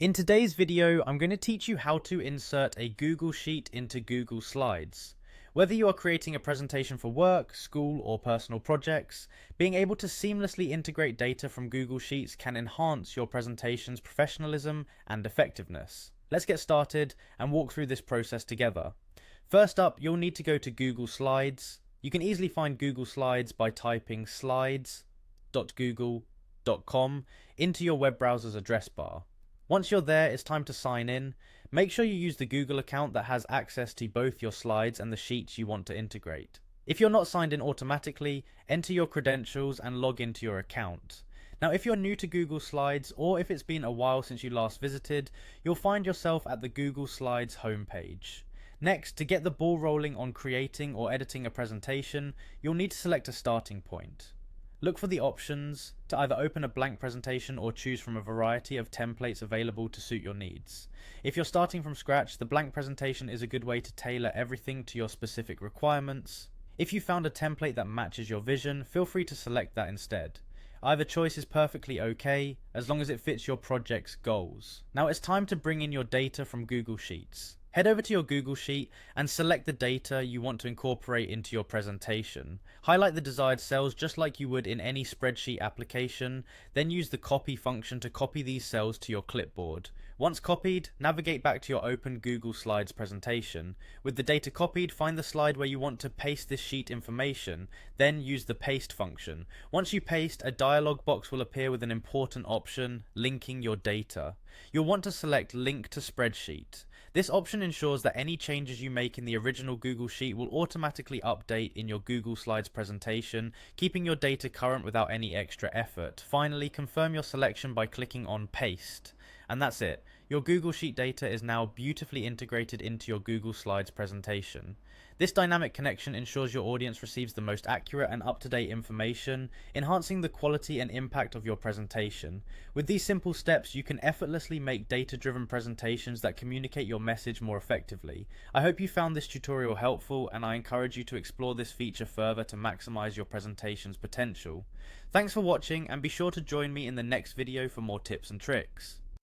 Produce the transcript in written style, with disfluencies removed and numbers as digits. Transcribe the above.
In today's video, I'm going to teach you how to insert a Google Sheet into Google Slides. Whether you are creating a presentation for work, school, or personal projects, being able to seamlessly integrate data from Google Sheets can enhance your presentation's professionalism and effectiveness. Let's get started and walk through this process together. First up, you'll need to go to Google Slides. You can easily find Google Slides by typing slides.google.com into your web browser's address bar. Once you're there, it's time to sign in. Make sure you use the Google account that has access to both your slides and the sheets you want to integrate. If you're not signed in automatically, enter your credentials and log into your account. Now, if you're new to Google Slides, or if it's been a while since you last visited, you'll find yourself at the Google Slides homepage. Next, to get the ball rolling on creating or editing a presentation, you'll need to select a starting point. Look for the options to either open a blank presentation or choose from a variety of templates available to suit your needs. If you're starting from scratch, the blank presentation is a good way to tailor everything to your specific requirements. If you found a template that matches your vision, feel free to select that instead. Either choice is perfectly okay, as long as it fits your project's goals. Now it's time to bring in your data from Google Sheets. Head over to your Google Sheet and select the data you want to incorporate into your presentation. Highlight the desired cells just like you would in any spreadsheet application, then use the copy function to copy these cells to your clipboard. Once copied, navigate back to your open Google Slides presentation. With the data copied, find the slide where you want to paste this sheet information, then use the paste function. Once you paste, a dialog box will appear with an important option, linking your data. You'll want to select Link to Spreadsheet. This option ensures that any changes you make in the original Google Sheet will automatically update in your Google Slides presentation, keeping your data current without any extra effort. Finally, confirm your selection by clicking on Paste. And that's it. Your Google Sheet data is now beautifully integrated into your Google Slides presentation. This dynamic connection ensures your audience receives the most accurate and up-to-date information, enhancing the quality and impact of your presentation. With these simple steps, you can effortlessly make data-driven presentations that communicate your message more effectively. I hope you found this tutorial helpful, and I encourage you to explore this feature further to maximize your presentation's potential. Thanks for watching, and be sure to join me in the next video for more tips and tricks.